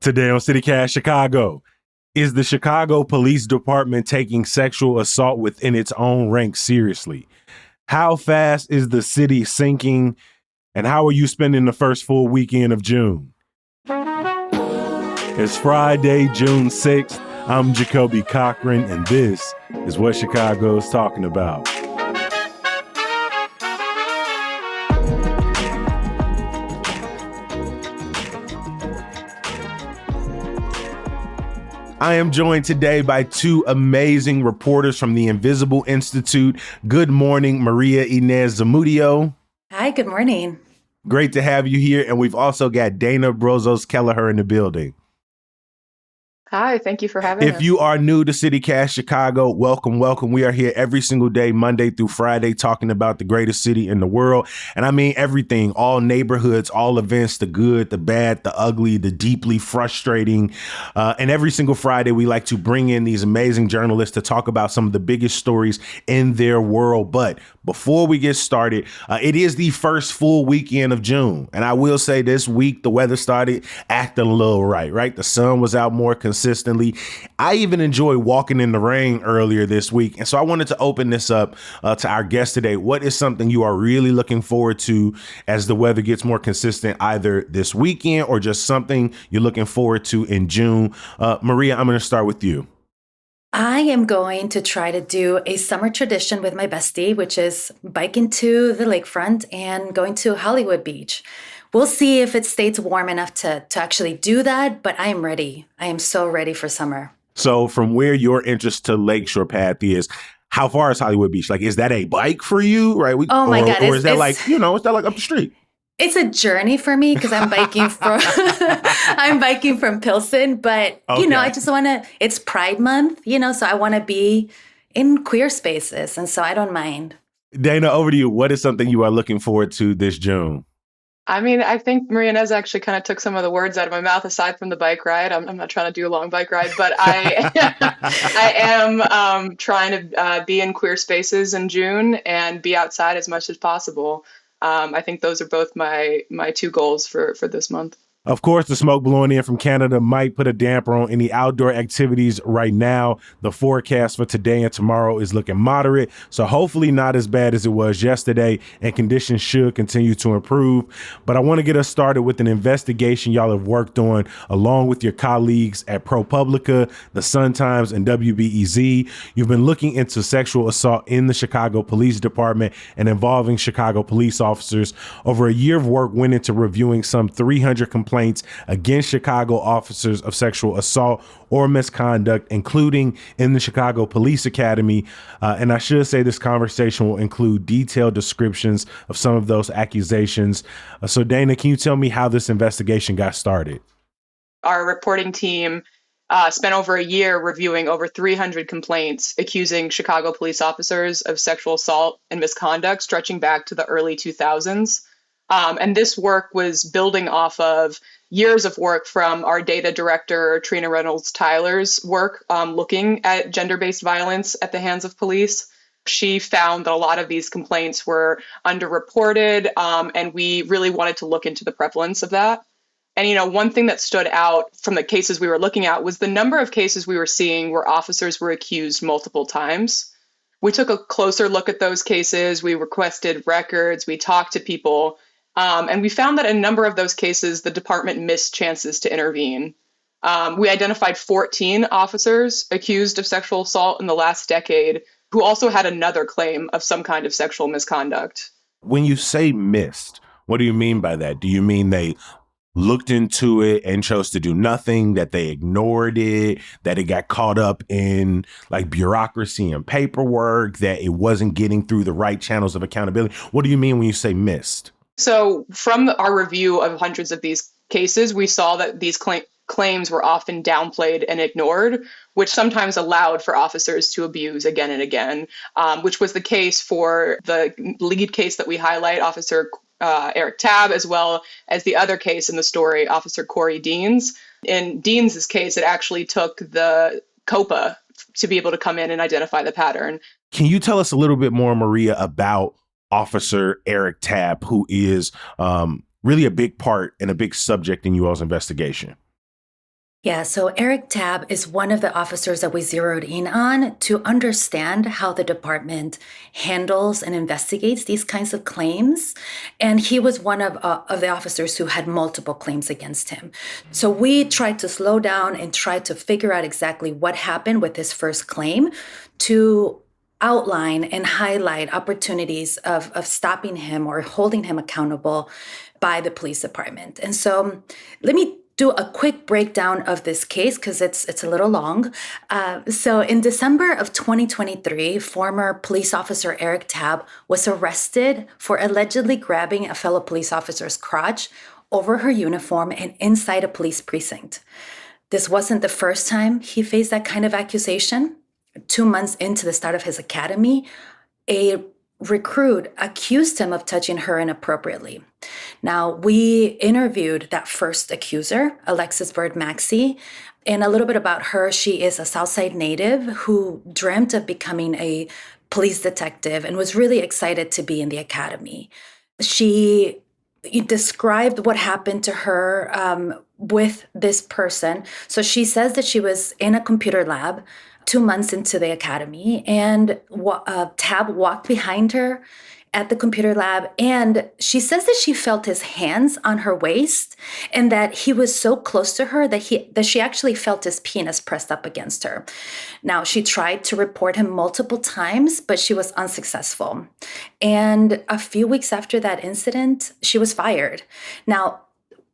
Today on CityCast Chicago, is the Chicago Police Department taking sexual assault within its own ranks seriously? How fast is the city sinking? And how are you spending the first full weekend of June? It's Friday, June 6th. I'm Jacoby Cochran, and this is what Chicago's talking about. I am joined today by two amazing reporters from the Invisible Institute. Good morning, Maria Inez Zamudio. Hi, good morning. Great to have you here. And we've also got Dana Brozos-Kelleher in the building. Hi, thank you for having us. If you are new to CityCast Chicago, welcome, welcome. We are here every single day, Monday through Friday, talking about the greatest city in the world. And I mean everything, all neighborhoods, all events, the good, the bad, the ugly, the deeply frustrating. And every single Friday, we like to bring in these amazing journalists to talk about some of the biggest stories in their world. But before we get started, it is the first full weekend of June. And I will say this week, the weather started acting a little right? The sun was out more consistently. I even enjoyed walking in the rain earlier this week. And so I wanted to open this up to our guest today. What is something you are really looking forward to as the weather gets more consistent, either this weekend or just something you're looking forward to in June? Maria, I'm going to start with you. I am going to try to do a summer tradition with my bestie, which is biking to the lakefront and going to Hollywood Beach. We'll see if it stays warm enough to actually do that, but I am ready. I am so ready for summer. So from where your interest to Lakeshore Path is, how far is Hollywood Beach? Like, is that a bike for you? Right? Oh my God. Or is that like, is that like up the street? It's a journey for me because I'm biking from Pilsen, but Okay. I just want to, it's Pride Month, so I want to be in queer spaces. And so I don't mind. Dana, over to you. What is something you are looking forward to this June? I mean, I think Maria Inez actually kind of took some of the words out of my mouth aside from the bike ride. I'm not trying to do a long bike ride, but I am trying to be in queer spaces in June and be outside as much as possible. I think those are both my two goals for this month. Of course, the smoke blowing in from Canada might put a damper on any outdoor activities right now. The forecast for today and tomorrow is looking moderate, so hopefully not as bad as it was yesterday, and conditions should continue to improve. But I want to get us started with an investigation y'all have worked on along with your colleagues at ProPublica, the Sun-Times, and WBEZ. You've been looking into sexual assault in the Chicago Police Department and involving Chicago police officers. Over a year of work went into reviewing some 300 complaints against Chicago officers of sexual assault or misconduct, including in the Chicago Police Academy. And I should say this conversation will include detailed descriptions of some of those accusations. So Dana, can you tell me how this investigation got started? Our reporting team spent over a year reviewing over 300 complaints accusing Chicago police officers of sexual assault and misconduct stretching back to the early 2000s. And this work was building off of years of work from our data director, Trina Reynolds-Tyler's work looking at gender-based violence at the hands of police. She found that a lot of these complaints were underreported, and we really wanted to look into the prevalence of that. And, one thing that stood out from the cases we were looking at was the number of cases we were seeing where officers were accused multiple times. We took a closer look at those cases. We requested records. We talked to people. And we found that in a number of those cases, the department missed chances to intervene. We identified 14 officers accused of sexual assault in the last decade who also had another claim of some kind of sexual misconduct. When you say missed, what do you mean by that? Do you mean they looked into it and chose to do nothing, that they ignored it, that it got caught up in like bureaucracy and paperwork, that it wasn't getting through the right channels of accountability? What do you mean when you say missed? So from our review of hundreds of these cases, we saw that these claims were often downplayed and ignored, which sometimes allowed for officers to abuse again and again, which was the case for the lead case that we highlight, Officer Eric Tabb, as well as the other case in the story, Officer Corey Deans. In Deans' case, it actually took the COPA to be able to come in and identify the pattern. Can you tell us a little bit more, Maria, about Officer Eric Tabb, who is really a big part and a big subject in you all's investigation? Yeah, so Eric Tabb is one of the officers that we zeroed in on to understand how the department handles and investigates these kinds of claims. And he was one of the officers who had multiple claims against him. So we tried to slow down and try to figure out exactly what happened with his first claim to outline and highlight opportunities of stopping him or holding him accountable by the police department. And so let me do a quick breakdown of this case because it's a little long. So in December of 2023, former police officer Eric Tabb was arrested for allegedly grabbing a fellow police officer's crotch over her uniform and inside a police precinct. This wasn't the first time he faced that kind of accusation. 2 months into the start of his academy, a recruit accused him of touching her inappropriately. Now, we interviewed that first accuser, Alexis Bird Maxey, and a little bit about her. She is a Southside native who dreamt of becoming a police detective and was really excited to be in the academy. She described what happened to her with this person. So she says that she was in a computer lab 2 months into the academy, and Tabb walked behind her at the computer lab, and she says that she felt his hands on her waist, and that he was so close to her that she actually felt his penis pressed up against her. Now, she tried to report him multiple times, but she was unsuccessful. And a few weeks after that incident, she was fired. Now,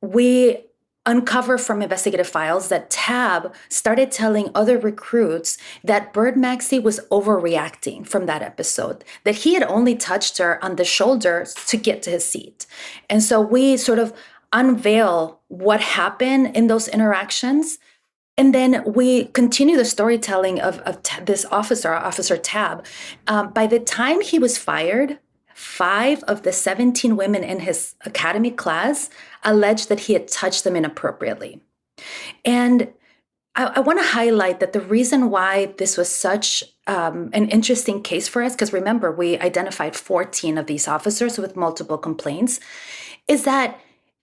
we uncover from investigative files that Tabb started telling other recruits that Bird Maxey was overreacting from that episode, that he had only touched her on the shoulder to get to his seat. And so we sort of unveil what happened in those interactions. And then we continue the storytelling of this officer, Officer Tabb. By the time he was fired, 5 of the 17 women in his academy class alleged that he had touched them inappropriately. And I want to highlight that the reason why this was such an interesting case for us, because remember, we identified 14 of these officers with multiple complaints, is that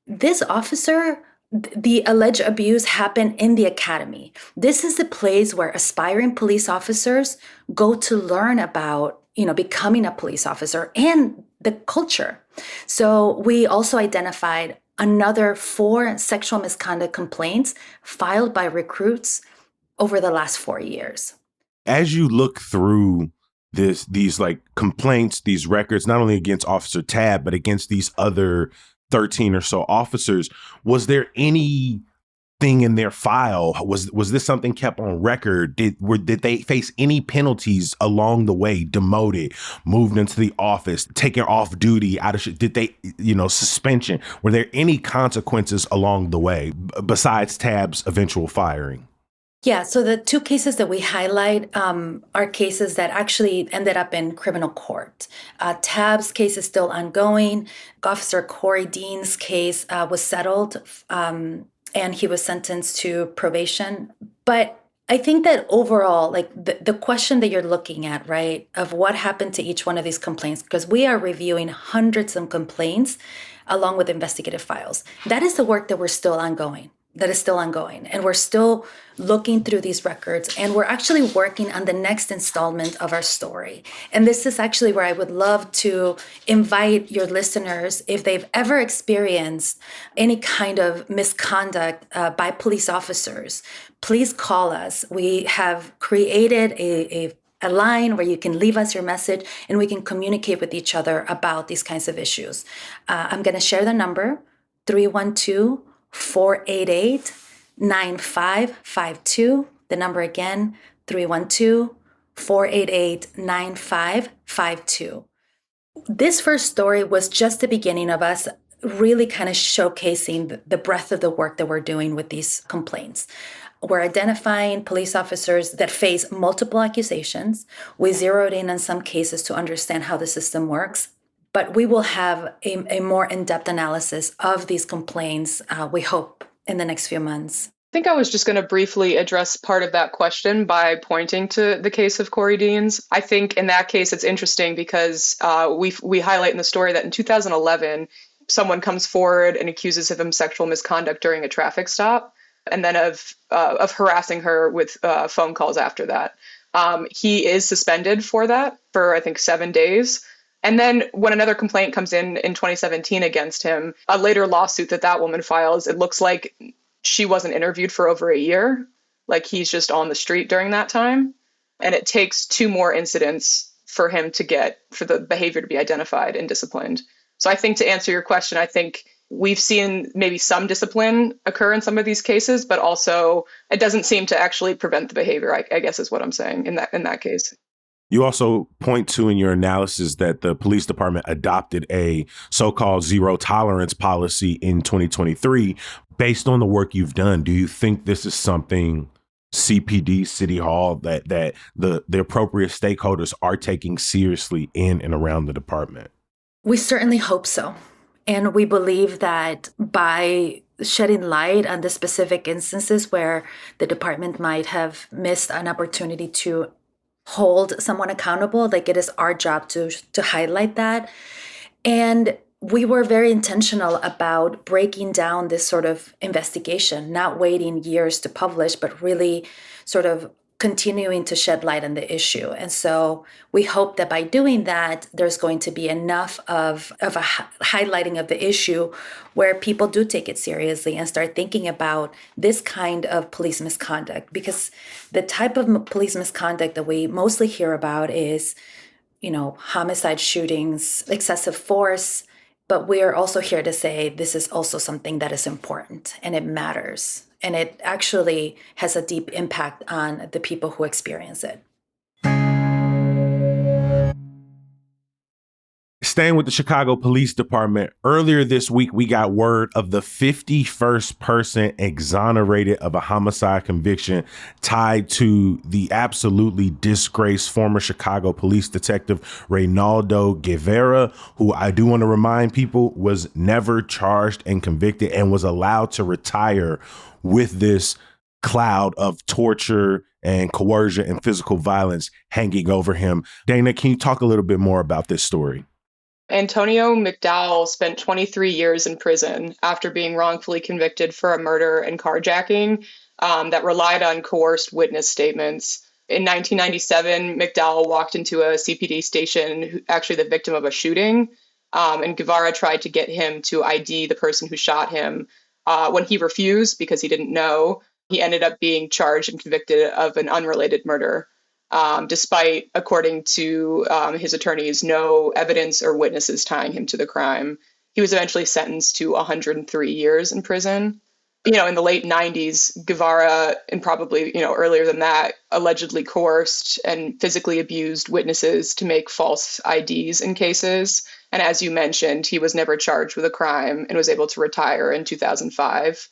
this officer, the alleged abuse happened in the academy. This is the place where aspiring police officers go to learn about becoming a police officer and the culture. So we also identified another 4 sexual misconduct complaints filed by recruits over the last 4 years. As you look through these like complaints, these records, not only against Officer Tabb, but against these other 13 or so officers, was there any thing in their file? Was this something kept on record? Did they face any penalties along the way? Demoted, moved into the office, taken off duty, did they, suspension? Were there any consequences along the way besides Tabb's eventual firing? Yeah, so the 2 cases that we highlight are cases that actually ended up in criminal court. Tabb's case is still ongoing. Officer Corey Dean's case was settled, and he was sentenced to probation. But I think that overall, like the question that you're looking at, right, of what happened to each one of these complaints, because we are reviewing hundreds of complaints along with investigative files. That is the work that we're still ongoing. That is still ongoing. And we're still looking through these records, and we're actually working on the next installment of our story. And this is actually where I would love to invite your listeners, if they've ever experienced any kind of misconduct by police officers, please call us. We have created a line where you can leave us your message and we can communicate with each other about these kinds of issues. I'm going to share the number, 312-488-9552. The number again, 312-488-9552. This first story was just the beginning of us really kind of showcasing the breadth of the work that we're doing with these complaints. We're identifying police officers that face multiple accusations. We zeroed in on some cases to understand how the system works. But we will have a more in-depth analysis of these complaints, we hope, in the next few months. I think I was just going to briefly address part of that question by pointing to the case of Corey Deans. I think in that case, it's interesting because we highlight in the story that in 2011, someone comes forward and accuses him of sexual misconduct during a traffic stop. and then of harassing her with phone calls after that. He is suspended for that for, I think, 7 days. And then when another complaint comes in 2017 against him, a later lawsuit that woman files, it looks like she wasn't interviewed for over a year. Like he's just on the street during that time. And it takes 2 more incidents for the behavior to be identified and disciplined. So I think, to answer your question, I think we've seen maybe some discipline occur in some of these cases, but also it doesn't seem to actually prevent the behavior, I guess is what I'm saying in that case. You also point to in your analysis that the police department adopted a so-called zero tolerance policy in 2023. Based on the work you've done, do you think this is something CPD, City Hall, that the appropriate stakeholders are taking seriously in and around the department? We certainly hope so. And we believe that by shedding light on the specific instances where the department might have missed an opportunity to hold someone accountable, like it is our job to highlight that. And we were very intentional about breaking down this sort of investigation, not waiting years to publish, but really sort of continuing to shed light on the issue. And so we hope that by doing that, there's going to be enough of a highlighting of the issue where people do take it seriously and start thinking about this kind of police misconduct. Because the type of police misconduct that we mostly hear about is, homicide shootings, excessive force. But we are also here to say this is also something that is important and it matters. And it actually has a deep impact on the people who experience it. Staying with the Chicago Police Department, earlier this week, we got word of the 51st person exonerated of a homicide conviction tied to the absolutely disgraced former Chicago police detective Reynaldo Guevara, who I do want to remind people was never charged and convicted and was allowed to retire with this cloud of torture and coercion and physical violence hanging over him. Dana, can you talk a little bit more about this story? Antonio McDowell spent 23 years in prison after being wrongfully convicted for a murder and carjacking that relied on coerced witness statements. In 1997, McDowell walked into a CPD station, actually the victim of a shooting, and Guevara tried to get him to ID the person who shot him. When he refused because he didn't know, he ended up being charged and convicted of an unrelated murder. Despite, according to his attorneys, no evidence or witnesses tying him to the crime. He was eventually sentenced to 103 years in prison. In the late 90s, Guevara, and probably, earlier than that, allegedly coerced and physically abused witnesses to make false IDs in cases. And as you mentioned, he was never charged with a crime and was able to retire in 2005.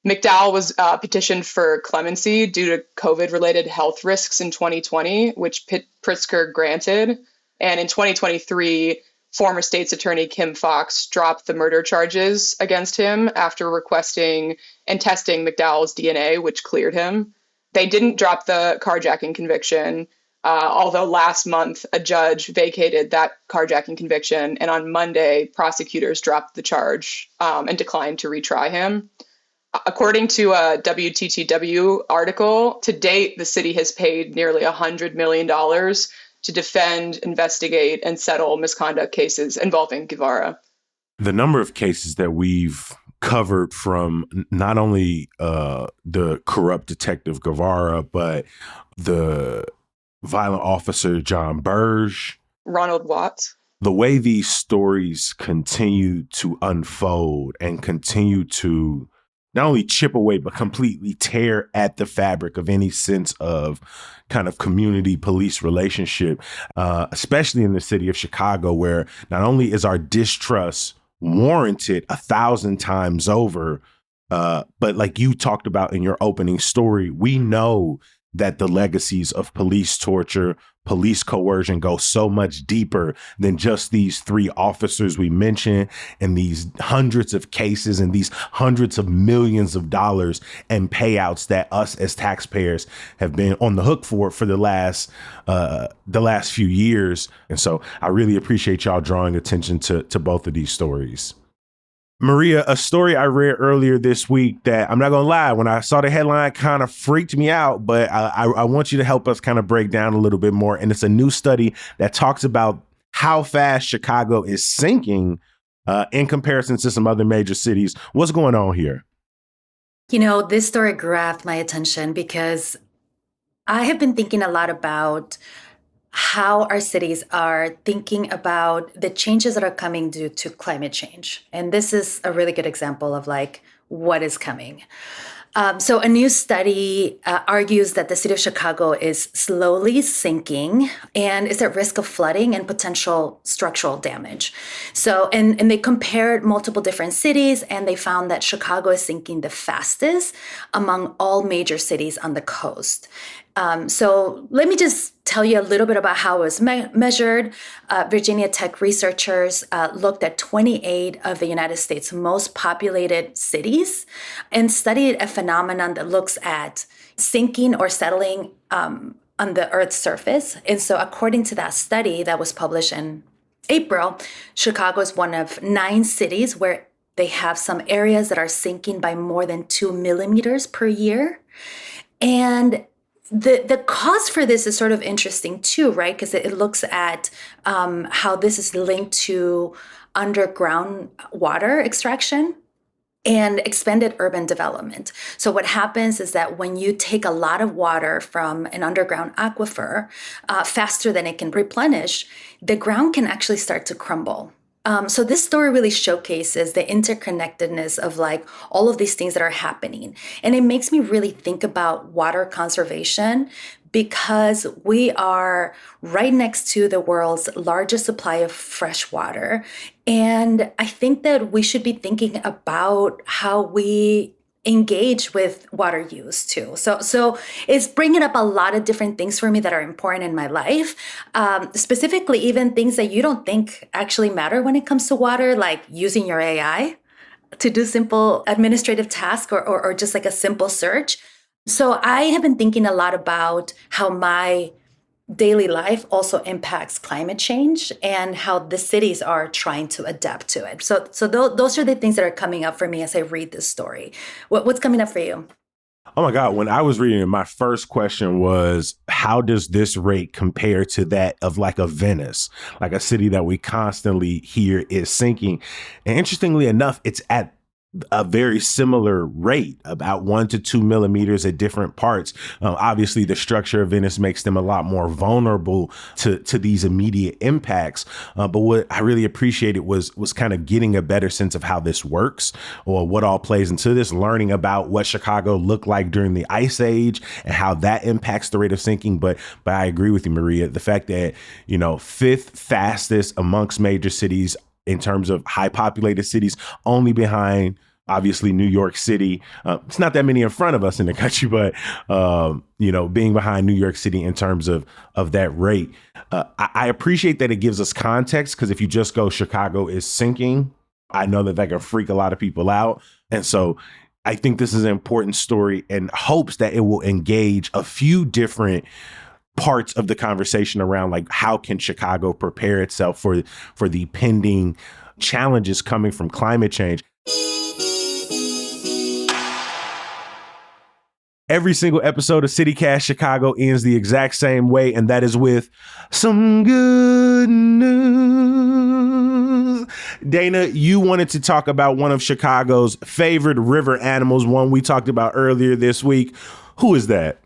McDowell was petitioned for clemency due to COVID-related health risks in 2020, which Pritzker granted. And in 2023, former state's attorney Kim Foxx dropped the murder charges against him after requesting and testing McDowell's DNA, which cleared him. They didn't drop the carjacking conviction, although last month a judge vacated that carjacking conviction. And on Monday, prosecutors dropped the charge and declined to retry him. According to a WTTW article, to date, the city has paid nearly $100 million to defend, investigate, and settle misconduct cases involving Guevara. The number of cases that we've covered from not only the corrupt detective Guevara, but the violent officer John Burge, Ronald Watts. The way these stories continue to unfold and continue to not only chip away, but completely tear at the fabric of any sense of kind of community police relationship, especially in the city of Chicago, where not only is our distrust warranted 1,000 times over, but like you talked about in your opening story, we know that the legacies of police torture, police coercion go so much deeper than just these 3 officers we mentioned and these hundreds of cases and these hundreds of millions of dollars and payouts that us as taxpayers have been on the hook for the last few years. And so I really appreciate y'all drawing attention to both of these stories. Maria, a story I read earlier this week that I'm not going to lie, when I saw the headline, kind of freaked me out, but I want you to help us kind of break down a little bit more. And it's a new study that talks about how fast Chicago is sinking in comparison to some other major cities. What's going on here? This story grabbed my attention because I have been thinking a lot about how our cities are thinking about the changes that are coming due to climate change. And this is a really good example of like what is coming. So a new study argues that the city of Chicago is slowly sinking and is at risk of flooding and potential structural damage. So, and they compared multiple different cities, and they found that Chicago is sinking the fastest among all major cities on the coast. So let me just tell you a little bit about how it was measured. Virginia Tech researchers looked at 28 of the United States' most populated cities and studied a phenomenon that looks at sinking or settling on the Earth's surface. And so according to that study that was published in April, Chicago is one of 9 cities where they have some areas that are sinking by more than 2 millimeters per year. And the cause for this is sort of interesting too, right? Because it looks at how this is linked to underground water extraction and expanded urban development. So what happens is that when you take a lot of water from an underground aquifer faster than it can replenish, the ground can actually start to crumble. So this story really showcases the interconnectedness of like all of these things that are happening. And it makes me really think about water conservation because we are right next to the world's largest supply of fresh water. And I think that we should be thinking about how we engage with water use too. So it's bringing up a lot of different things for me that are important in my life, specifically even things that you don't think actually matter when it comes to water, like using your AI to do simple administrative tasks or just like a simple search. So I have been thinking a lot about how my daily life also impacts climate change and how the cities are trying to adapt to it. So those are the things that are coming up for me as I read this story. What's coming up for you? Oh my God. When I was reading it, my first question was, how does this rate compare to that of like a Venice, like a city that we constantly hear is sinking? And interestingly enough, it's at a very similar rate, about 1 to 2 millimeters at different parts. Obviously, the structure of Venice makes them a lot more vulnerable to these immediate impacts. But what I really appreciated was kind of getting a better sense of how this works or what all plays into this, learning about what Chicago looked like during the Ice Age and how that impacts the rate of sinking. But I agree with you, Maria, the fact that, 5th fastest amongst major cities in terms of high populated cities, only behind obviously New York City. It's not that many in front of us in the country, but being behind New York City in terms of that rate. I appreciate that it gives us context, because if you just go Chicago is sinking, I know that can freak a lot of people out. And so I think this is an important story and hopes that it will engage a few different parts of the conversation around like how can Chicago prepare itself for the pending challenges coming from climate change. Every single episode of CityCast Chicago ends the exact same way, and that is with some good news. Dana, you wanted to talk about one of Chicago's favorite river animals, one we talked about earlier this week. Who is that?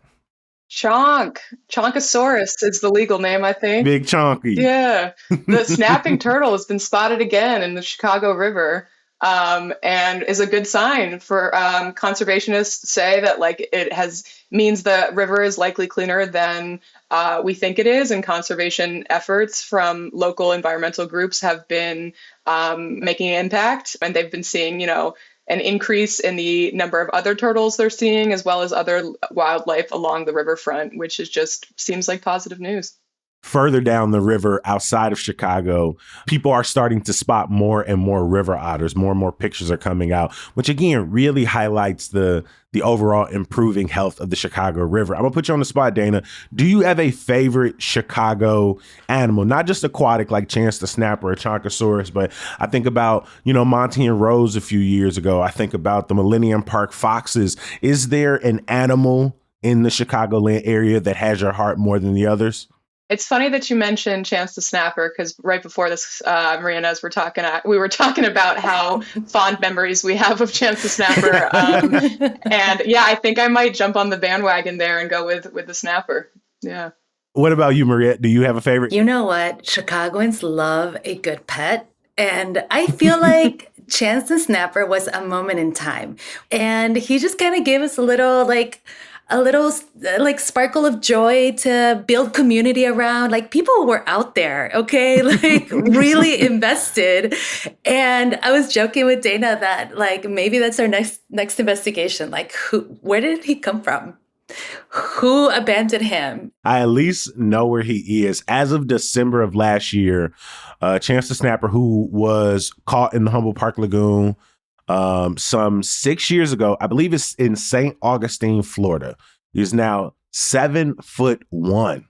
Chonkosaurus is the legal name, I think. Big Chonky. Yeah. The snapping turtle has been spotted again in the Chicago River, and is a good sign for conservationists say that like means the river is likely cleaner than we think it is, and conservation efforts from local environmental groups have been making an impact, and they've been seeing, an increase in the number of other turtles they're seeing, as well as other wildlife along the riverfront, which is just seems like positive news. further down the river outside of Chicago, people are starting to spot more and more river otters. More and more pictures are coming out, which again really highlights the overall improving health of the Chicago River. I'm gonna put you on the spot, Dana. Do you have a favorite Chicago animal? Not just aquatic like Chance the Snapper or Chonkosaurus, but I think about, Monty and Rose a few years ago. I think about the Millennium Park foxes. Is there an animal in the Chicagoland area that has your heart more than the others? It's funny that you mentioned Chance the Snapper, because right before this, Maria and us we were talking about how fond memories we have of Chance the Snapper. And yeah, I think I might jump on the bandwagon there and go with the Snapper. Yeah. What about you, Mariette? Do you have a favorite? You know what? Chicagoans love a good pet. And I feel like Chance the Snapper was a moment in time. And he just kind of gave us a little sparkle of joy to build community around. Like, people were out there, okay? Like, really invested. And I was joking with Dana that, like, maybe that's our next investigation. Like, where did he come from? Who abandoned him? I at least know where he is. As of December of last year, Chance the Snapper, who was caught in the Humboldt Park Lagoon some 6 years ago, I believe it's in St. Augustine, Florida. He's now 7'1",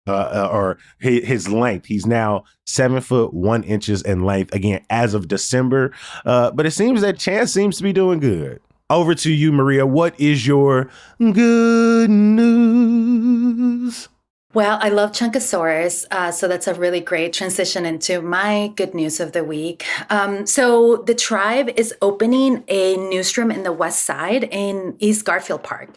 or his length. He's now 7'1" in length. Again, as of December. But it seems that Chance seems to be doing good. Over to you, Maria. What is your good news? Well, I love Chunkosaurus, so that's a really great transition into my good news of the week. So the tribe is opening a newsroom in the West Side in East Garfield Park.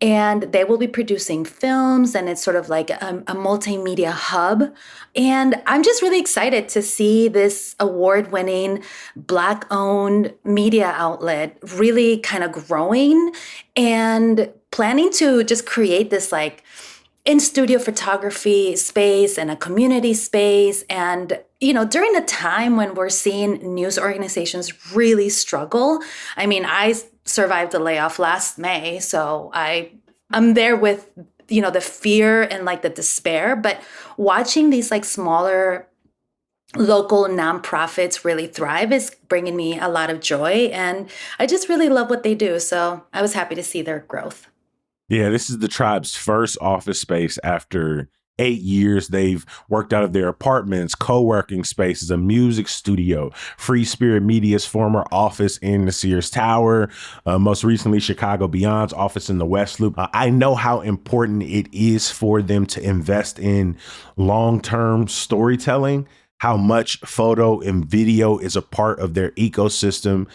And they will be producing films, and it's sort of like a multimedia hub. And I'm just really excited to see this award-winning Black-owned media outlet really kind of growing and planning to just create this like in-studio photography space and a community space. And, during a time when we're seeing news organizations really struggle. I mean, I survived the layoff last May, so I'm there with, the fear and like the despair. But watching these like smaller local nonprofits really thrive is bringing me a lot of joy. And I just really love what they do. So I was happy to see their growth. Yeah, this is the tribe's first office space after 8 years. They've worked out of their apartments, co-working spaces, a music studio, Free Spirit Media's former office in the Sears Tower, most recently Chicago Beyond's office in the West Loop. I know how important it is for them to invest in long-term storytelling, how much photo and video is a part of their ecosystem,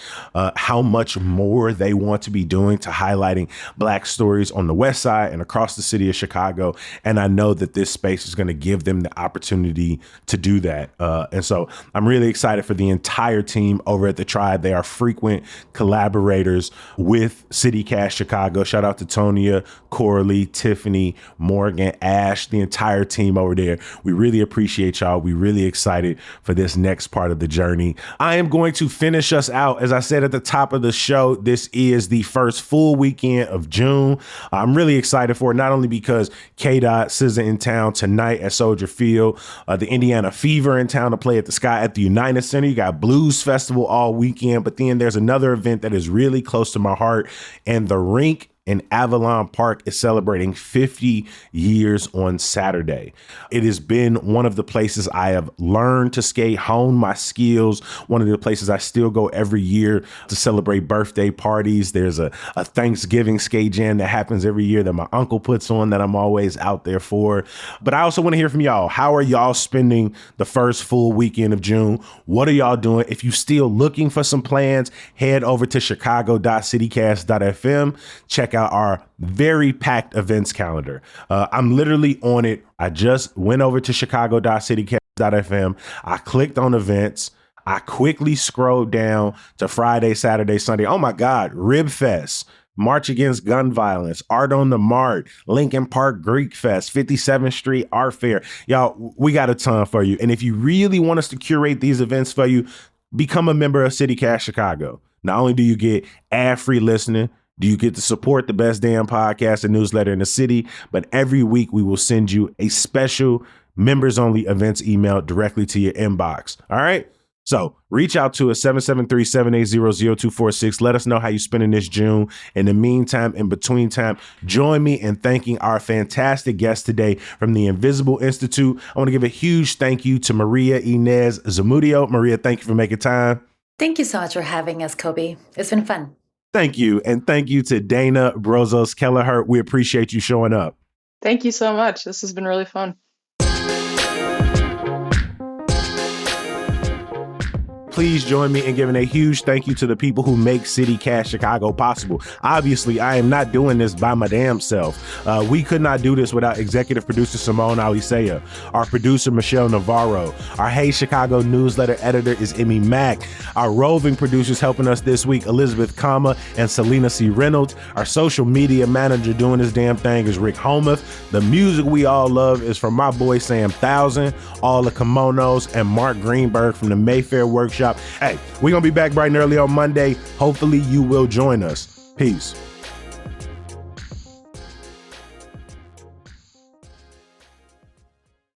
how much more they want to be doing to highlighting Black stories on the West Side and across the city of Chicago. And I know that this space is going to give them the opportunity to do that. And so I'm really excited for the entire team over at the Tribe. They are frequent collaborators with CityCast Chicago. Shout out to Tonia, Coralie, Tiffany, Morgan, Ash, the entire team over there. We really appreciate y'all. We really excited for this next part of the journey. I am going to finish us out. As I said at the top of the show, this is the first full weekend of June. I'm really excited for it, not only because K-Dot, SZA in town tonight at Soldier Field, the Indiana Fever in town to play at the Sky at the United Center. You got Blues Festival all weekend, but then there's another event that is really close to my heart, and the Rink in Avalon Park is celebrating 50 years on Saturday. It has been one of the places I have learned to skate, hone my skills, one of the places I still go every year to celebrate birthday parties. There's a Thanksgiving skate jam that happens every year that my uncle puts on that I'm always out there for. But I also want to hear from y'all. How are y'all spending the first full weekend of June? What are y'all doing? If you're still looking for some plans, head over to chicago.citycast.fm. Check out our very packed events calendar. I'm literally on it. I just went over to chicago.citycast.fm. I clicked on events. I quickly scrolled down to Friday, Saturday, Sunday. Oh my God, Rib Fest, March Against Gun Violence, Art on the Mart, Lincoln Park Greek Fest, 57th Street Art Fair. Y'all, we got a ton for you. And if you really want us to curate these events for you, become a member of CityCast Chicago. Not only do you get ad-free listening, You get to support the best damn podcast and newsletter in the city. But every week we will send you a special members only events email directly to your inbox. All right. So reach out to us 773-780-0246. Let us know how you're spending this June. In the meantime, in between time, join me in thanking our fantastic guest today from the Invisible Institute. I want to give a huge thank you to Maria Inez Zamudio. Maria, thank you for making time. Thank you so much for having us, Kobe. It's been fun. Thank you. And thank you to Dana Brozos Kelleher. We appreciate you showing up. Thank you so much. This has been really fun. Please join me in giving a huge thank you to the people who make CityCast Chicago possible. Obviously, I am not doing this by my damn self. We could not do this without executive producer Simone Alisea, our producer Michelle Navarro, our Hey Chicago newsletter editor is Emmy Mack, our roving producers helping us this week, Elizabeth Kama and Selena C. Reynolds, our social media manager doing this damn thing is Rick Homuth. The music we all love is from my boy Sam Thousand, all the kimonos, and Mark Greenberg from the Mayfair Workshop. Hey, we're going to be back bright and early on Monday. Hopefully you will join us. Peace.